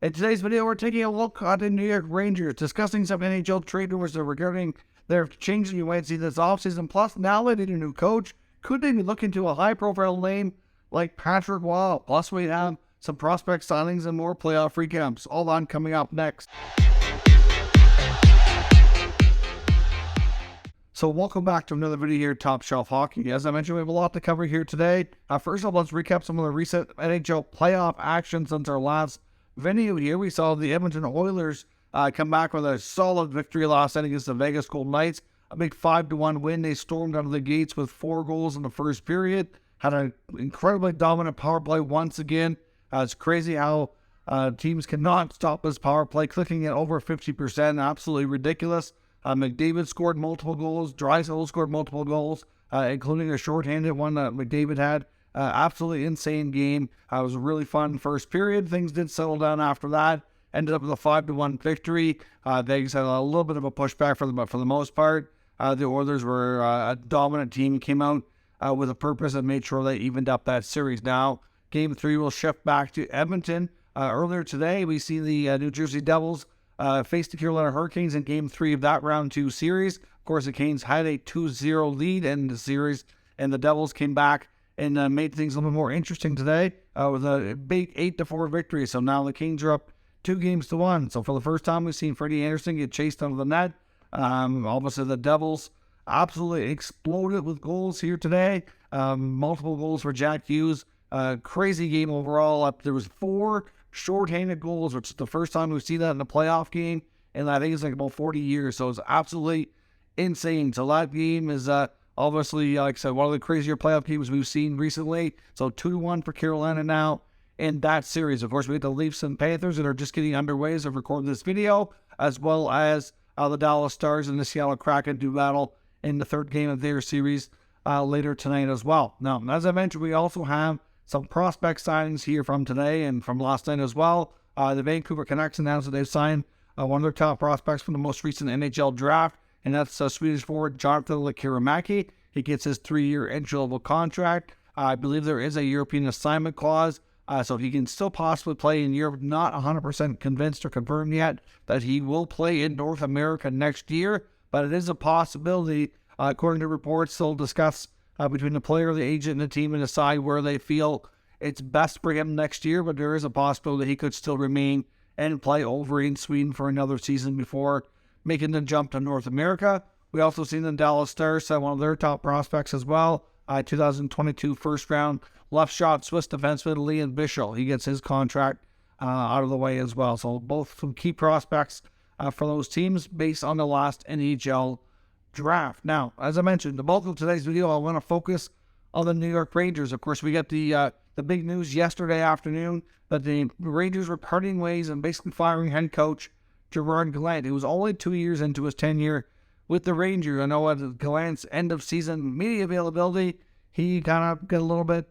In today's video, we're taking a look at the New York Rangers, discussing some NHL trade rumors regarding their changing UNC this offseason. Plus, now they need a new coach. Could they be looking to a high-profile name like Patrick Wall? Plus, we have some prospect signings and more playoff recaps. All on coming up next. So welcome back to another video here at Top Shelf Hockey. As I mentioned, we have a lot to cover here today. First of all, let's recap some of the recent NHL playoff action since our last video here. We saw the Edmonton Oilers come back with a solid victory last night against the Vegas Golden Knights. A big 5-1 win. They stormed out of the gates with 4 goals in the first period. Had an incredibly dominant power play once again. It's crazy how teams cannot stop this power play, clicking at over 50%. Absolutely ridiculous. McDavid scored multiple goals. Draisaitl scored multiple goals, including a shorthanded one that McDavid had. Absolutely insane game. It was a really fun first period. Things did settle down after that. Ended up with a 5-1 victory. Vegas had a little bit of a pushback for them, but for the most part, the Oilers were a dominant team. Came out with a purpose and made sure they evened up that series. Now, Game 3 will shift back to Edmonton. Earlier today, we see the New Jersey Devils face the Carolina Hurricanes in Game 3 of that Round 2 series. Of course, the Canes had a 2-0 lead in the series, and the Devils came back and made things a little bit more interesting today with a big 8-4 victory. So now the Canes are up 2-1. So for the first time, we've seen Freddie Anderson get chased under the net. Obviously, the Devils absolutely exploded with goals here today. Multiple goals for Jack Hughes. Crazy game overall. There was 4 shorthanded goals, which is the first time we've seen that in a playoff game, and I think it's like about 40 years. So it's absolutely insane. So that game is obviously, like I said, one of the crazier playoff games we've seen recently. So 2-1 for Carolina now in that series. Of course, we have the Leafs and Panthers that are just getting underway as I've recorded this video, as well as the Dallas Stars and the Seattle Kraken do battle in the third game of their series later tonight as well. Now, as I mentioned, we also have some prospect signings here from today and from last night as well. The Vancouver Canucks announced that they've signed one of their top prospects from the most recent NHL draft, and that's Swedish forward Jonathan Lafreniere. He gets his 3-year entry-level contract. I believe there is a European assignment clause, so he can still possibly play in Europe. Not 100% convinced or confirmed yet that he will play in North America next year, but it is a possibility. According to reports, they'll discuss between the player, the agent, and the team and decide where they feel it's best for him next year, but there is a possibility he could still remain and play over in Sweden for another season before making the jump to North America. We also seen the Dallas Stars one of their top prospects as well. 2022 first round left shot Swiss defenseman Leon Bischel. He gets his contract out of the way as well. So both some key prospects for those teams based on the last NHL draft. Now, as I mentioned, the bulk of today's video, I want to focus on the New York Rangers. Of course, we got the big news yesterday afternoon that the Rangers were parting ways and basically firing head coach Jerard Fagerberg, who was only 2 years into his tenure with the Rangers. I know at Gallant's end of season media availability, he kind of got a little bit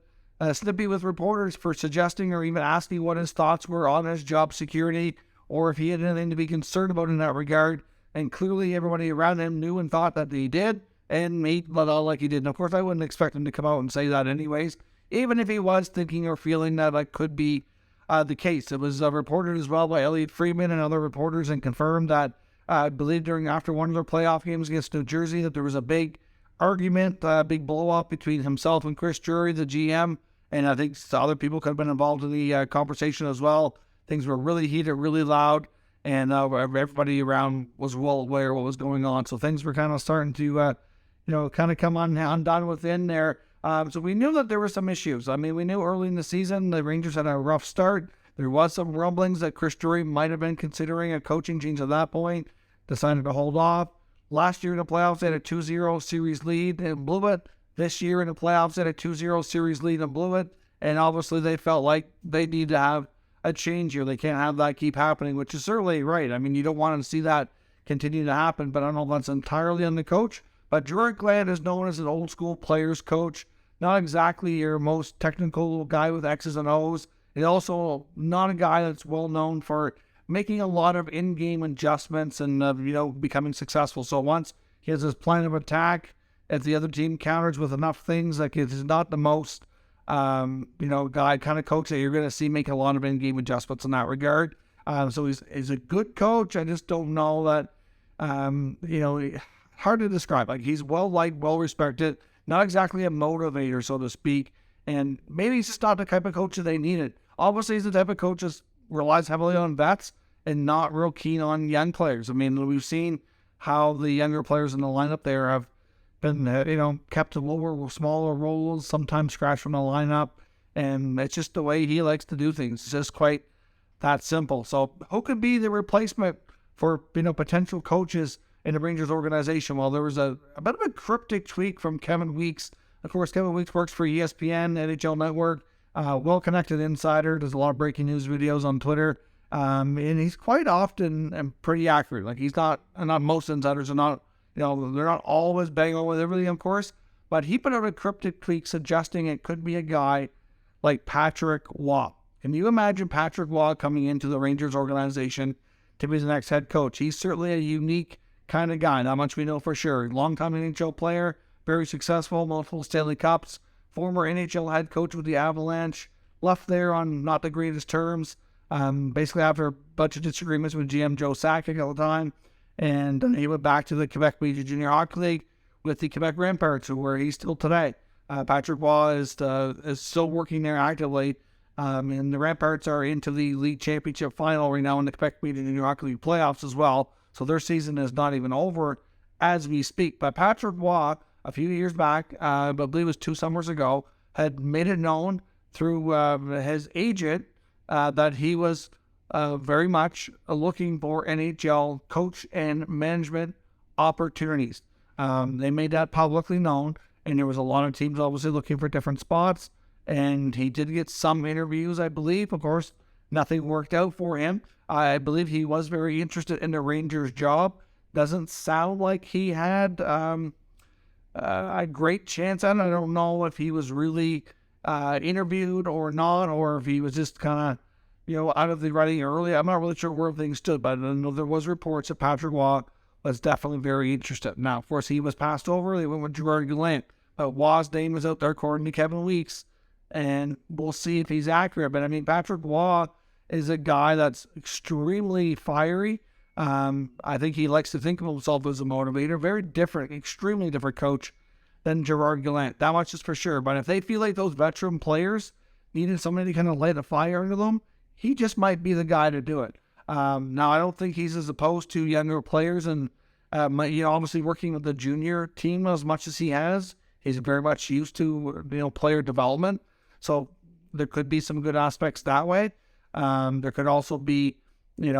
snippy with reporters for suggesting or even asking what his thoughts were on his job security or if he had anything to be concerned about in that regard. And clearly everybody around him knew and thought that he did, and he let out like he did. And of course, I wouldn't expect him to come out and say that anyways, even if he was thinking or feeling that it could be the case. It was reported as well by Elliotte Friedman and other reporters and confirmed that I believe after one of their playoff games against New Jersey that there was a big argument, big blow-up between himself and Chris Drury, the GM, and I think other people could have been involved in the conversation as well. Things were really heated, really loud, and everybody around was well aware of what was going on. So things were kind of starting to, kind of come undone within there. So we knew that there were some issues. I mean, we knew early in the season the Rangers had a rough start. There was some rumblings that Chris Drury might have been considering a coaching change at that point. Decided to hold off. Last year in the playoffs, they had a 2-0 series lead and blew it. This year in the playoffs, they had a 2-0 series lead and blew it. And obviously they felt like they need to have a change here. They can't have that keep happening, which is certainly right. I mean, you don't want to see that continue to happen, but I don't know if that's entirely on the coach. But Jerard Fagerberg is known as an old school players coach. Not exactly your most technical guy with X's and O's. He's also not a guy that's well known for making a lot of in-game adjustments and, becoming successful. So once he has his plan of attack, if the other team counters with enough things, like it is not the most guy kind of coach that you're going to see make a lot of in-game adjustments in that regard. So he's a good coach. I just don't know that, hard to describe. Like, he's well-liked, well-respected, not exactly a motivator, so to speak. And maybe he's just not the type of coach that they needed. Obviously, he's the type of coach that relies heavily on vets and not real keen on young players. I mean, we've seen how the younger players in the lineup there have been, kept to lower, smaller roles, sometimes scratched from the lineup. And it's just the way he likes to do things. It's just quite that simple. So who could be the replacement for, potential coaches in the Rangers organization? Well, there was a bit of a cryptic tweet from Kevin Weeks. Of course, Kevin Weeks works for ESPN, NHL Network, well-connected insider, does a lot of breaking news videos on Twitter, and he's quite often and pretty accurate. Like, he's not most insiders are not, they're not always banging on with everything, of course, but he put out a cryptic tweet suggesting it could be a guy like Patrick Waugh. Can you imagine Patrick Waugh coming into the Rangers organization to be the next head coach? He's certainly a unique kind of guy. Not much we know for sure. Long-time NHL player, very successful, multiple Stanley Cups, former NHL head coach with the Avalanche, left there on not the greatest terms, basically after a bunch of disagreements with GM Joe Sakic at the time, and he went back to the Quebec Major Junior Hockey League with the Quebec Ramparts, where he's still today. Patrick Waugh is still working there actively, and the Ramparts are into the league championship final right now in the Quebec Major Junior Hockey League playoffs as well, so their season is not even over as we speak. But Patrick Waugh, a few years back, I believe it was 2 summers ago, had made it known through his agent that he was very much looking for NHL coach and management opportunities. They made that publicly known, and there was a lot of teams obviously looking for different spots, and he did get some interviews, I believe. Of course, nothing worked out for him. I believe he was very interested in the Rangers job. Doesn't sound like he had a great chance at it. I don't know if he was really interviewed or not, or if he was just kind of, out of the running early. I'm not really sure where things stood, but I know there was reports that Patrick Waugh was definitely very interested. Now, of course, he was passed over. They went with Jerard Fagerberg, but Waugh's name was out there according to Kevin Weeks, and we'll see if he's accurate. But I mean, Patrick Waugh is a guy that's extremely fiery. I think he likes to think of himself as a motivator. Very different, extremely different coach than Jerard Fagerberg. That much is for sure. But if they feel like those veteran players needed somebody to kind of light a fire under them, he just might be the guy to do it. Now, I don't think he's as opposed to younger players, and obviously working with the junior team as much as he has. He's very much used to player development, so there could be some good aspects that way. There could also be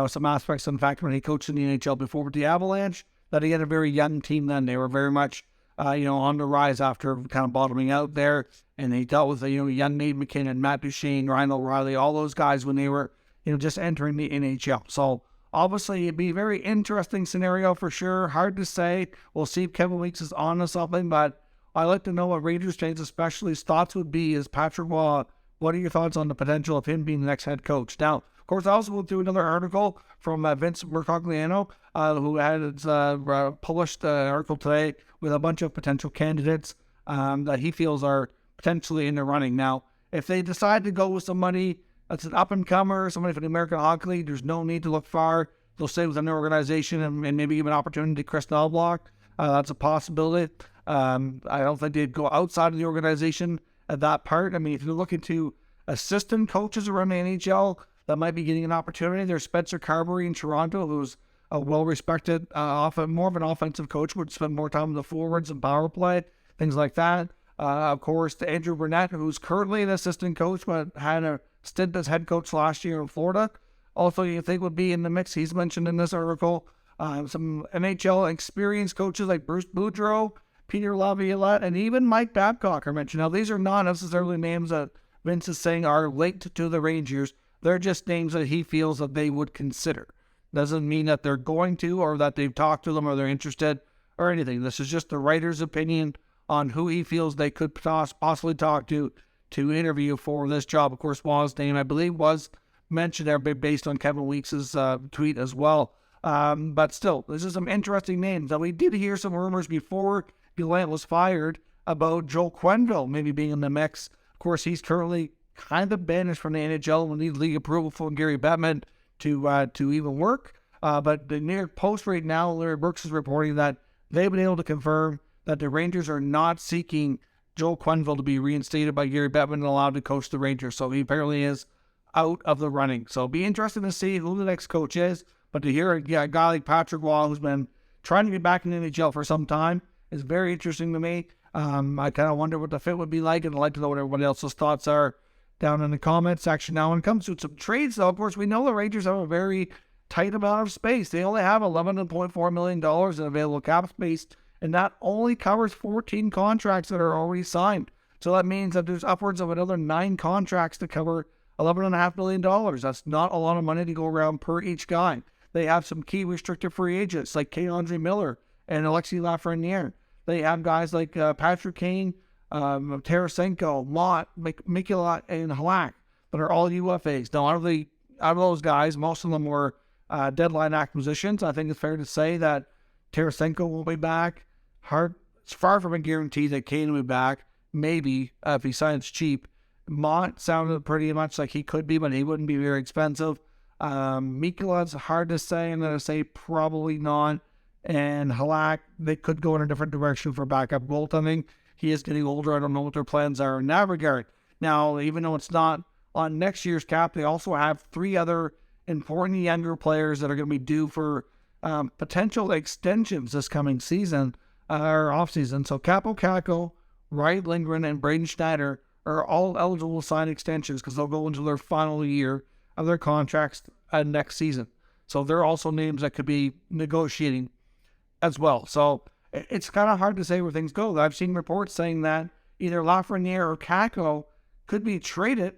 some aspects, in fact, when he coached in the NHL before with the Avalanche, that he had a very young team then. They were very much on the rise after kind of bottoming out there, and he dealt with young Nate McKinnon, Matt Duchene, Ryan O'Reilly, all those guys when they were just entering the NHL. So obviously it'd be a very interesting scenario for sure. Hard to say. We'll see if Kevin Weeks is on to something, but I'd like to know what Rangers fans especially thoughts would be as Patrick Waugh. What are your thoughts on the potential of him being the next head coach? Now, of course, I also went through another article from Vince Mercogliano, who had published an article today with a bunch of potential candidates that he feels are potentially in the running. Now, if they decide to go with somebody that's an up-and-comer, somebody from the American Hockey League, there's no need to look far. They'll stay within their organization and maybe give an opportunity to Chris Knoblauch. That's a possibility. I don't think they'd go outside of the organization at that part. I mean, if you're looking to assistant coaches around the NHL that might be getting an opportunity, there's Spencer Carberry in Toronto, who's a well-respected, more of an offensive coach, would spend more time with the forwards and power play, things like that. Of course, to Andrew Burnett, who's currently an assistant coach, but had a stint as head coach last year in Florida. Also, you think would be in the mix. He's mentioned in this article. Some NHL experienced coaches like Bruce Boudreau, Peter Laviolette, and even Mike Babcock are mentioned. Now, these are not necessarily names that Vince is saying are linked to the Rangers. They're just names that he feels that they would consider. Doesn't mean that they're going to, or that they've talked to them, or they're interested, or anything. This is just the writer's opinion on who he feels they could possibly talk to interview for this job. Of course, Waugh's name, I believe, was mentioned there based on Kevin Weeks' tweet as well. But still, this is some interesting names. Now, we did hear some rumors before Gallant was fired about Joel Quenneville maybe being in the mix. Of course, he's currently kind of banished from the NHL and needs league approval from Gary Bettman to even work. But the New York Post right now, Larry Brooks is reporting that they've been able to confirm that the Rangers are not seeking Joel Quenneville to be reinstated by Gary Bettman and allowed to coach the Rangers. So he apparently is out of the running. So it'll be interesting to see who the next coach is. But to hear a guy like Patrick Waugh, who's been trying to get back in the NHL for some time, is very interesting to me. I kind of wonder what the fit would be like, and I'd like to know what everybody else's thoughts are down in the comments section. Now, when it comes to some trades, though, of course, we know the Rangers have a very tight amount of space. They only have $11.4 million in available cap space, and that only covers 14 contracts that are already signed. So that means that there's upwards of another 9 contracts to cover $11.5 million. That's not a lot of money to go around per each guy. They have some key restricted free agents like K-Andre Miller and Alexis Lafreniere. They have guys like Patrick Kane, Tarasenko, Mott, Mikulat, and Halak that are all UFAs. Now, out of those guys, most of them were deadline acquisitions. I think it's fair to say that Tarasenko will be back. It's far from a guarantee that Kane will be back. Maybe if he signs cheap. Mott sounded pretty much like he could be, but he wouldn't be very expensive. Mikulat's hard to say. I'm going to say probably not. And Halak, they could go in a different direction for backup goaltending. He is getting older. I don't know what their plans are in that regard. Now, even though it's not on next year's cap, they also have 3 other important younger players that are going to be due for potential extensions this coming season or offseason. So Kakko, Wright Lindgren, and Braden Schneider are all eligible to sign extensions because they'll go into their final year of their contracts next season. So they're also names that could be negotiating as well. So it's kind of hard to say where things go. I've seen reports saying that either Lafreniere or Kakko could be traded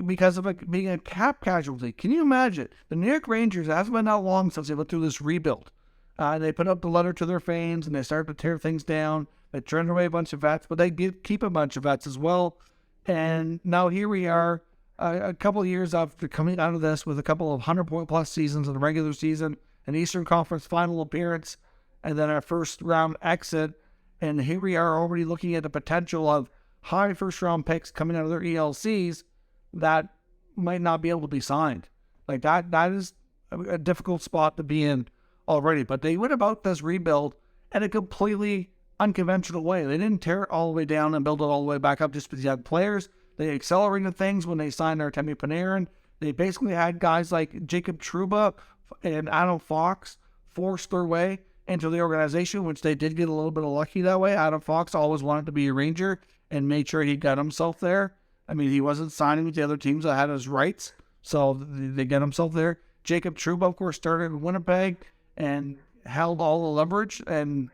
because of being a cap casualty. Can you imagine? The New York Rangers, it hasn't been that long since they went through this rebuild. They put up the letter to their fans and they started to tear things down. They turned away a bunch of vets, but they did keep a bunch of vets as well. And now here we are, a couple of years after coming out of this with a couple of 100-point plus seasons in the regular season, an Eastern Conference final appearance, and then our first round exit. And here we are already looking at the potential of high first round picks coming out of their ELCs that might not be able to be signed. Like that is a difficult spot to be in already. But they went about this rebuild in a completely unconventional way. They didn't tear it all the way down and build it all the way back up just because you had players. They accelerated things when they signed Artemi Panarin. They basically had guys like Jacob Trouba and Adam Fox forced their way into the organization, which they did get a little bit of lucky that way. Adam Fox always wanted to be a Ranger and made sure he got himself there. I mean, he wasn't signing with the other teams that had his rights, so they get himself there. Jacob Trouba, of course, started in Winnipeg and held all the leverage and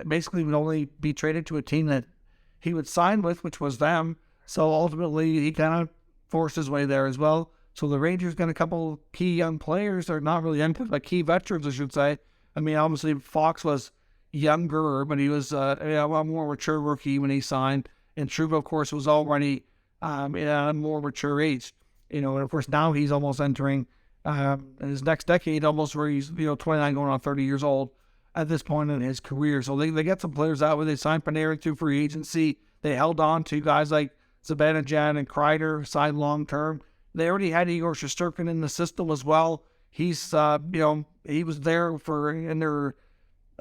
basically would only be traded to a team that he would sign with, which was them. So ultimately, he kind of forced his way there as well. So the Rangers got a couple key young players, or not really young, but key veterans, I should say. I mean, obviously, Fox was younger, but he was a more mature rookie when he signed. And Trouba, of course, was already in a more mature age. And of course, now he's almost entering his next decade, almost where he's 29 going on 30 years old at this point in his career. So they get some players out where they signed Panarin through free agency. They held on to guys like Zibanejad and Kreider, signed long-term. They already had Igor Shesterkin in the system as well. He's, he was there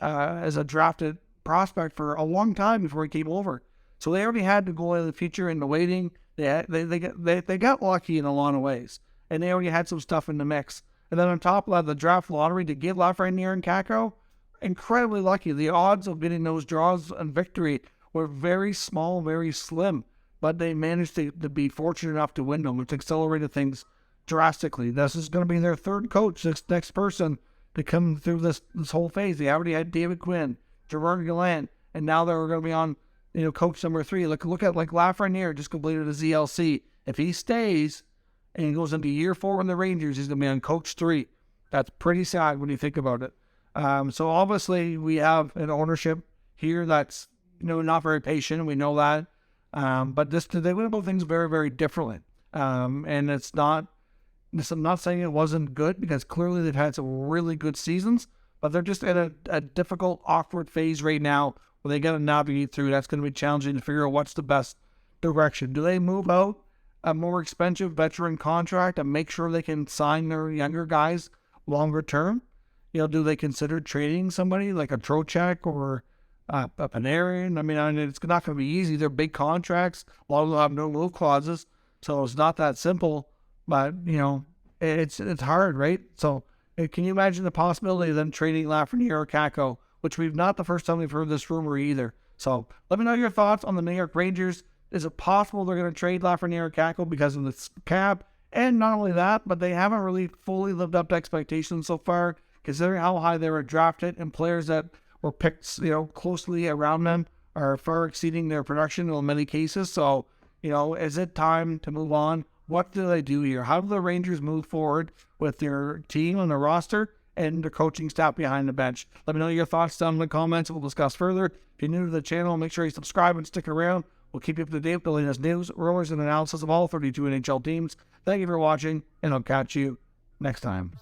as a drafted prospect for a long time before he came over. So they already had to go into the future in the waiting. They got lucky in a lot of ways, and they already had some stuff in the mix. And then on top of that, the draft lottery to get Lafreniere and Kakko, incredibly lucky. The odds of getting those draws and victory were very small, very slim, but they managed to be fortunate enough to win them, which accelerated things drastically. This is going to be their third coach, this next person to come through this whole phase. They already had David Quinn, Gerard Gallant, and now they're going to be on coach number 3. Look at like Lafreniere just completed his ELC. If he stays and he goes into year 4 in the Rangers, he's going to be on coach 3. That's pretty sad when you think about it. So obviously we have an ownership here that's not very patient. We know that. But they went about things very, very differently. And I'm not saying it wasn't good, because clearly they've had some really good seasons, but they're just in a difficult, awkward phase right now where they got to navigate through. That's going to be challenging to figure out what's the best direction. Do they move out a more expensive veteran contract and make sure they can sign their younger guys longer term? Do they consider trading somebody like a Trocheck or a Panarin? I mean, it's not going to be easy. They're big contracts. A lot of them have no move clauses, so it's not that simple. But, it's hard, right? So can you imagine the possibility of them trading Lafreniere or Kakko, which we've not the first time we've heard this rumor either. So let me know your thoughts on the New York Rangers. Is it possible they're going to trade Lafreniere or Kakko because of the cap? And not only that, but they haven't really fully lived up to expectations so far, considering how high they were drafted, and players that were picked, closely around them are far exceeding their production in many cases. So, is it time to move on? What do they do here? How do the Rangers move forward with their team on the roster and their coaching staff behind the bench? Let me know your thoughts down in the comments. We'll discuss further. If you're new to the channel, make sure you subscribe and stick around. We'll keep you up to date with the latest news, rumors, and analysis of all 32 NHL teams. Thank you for watching, and I'll catch you next time.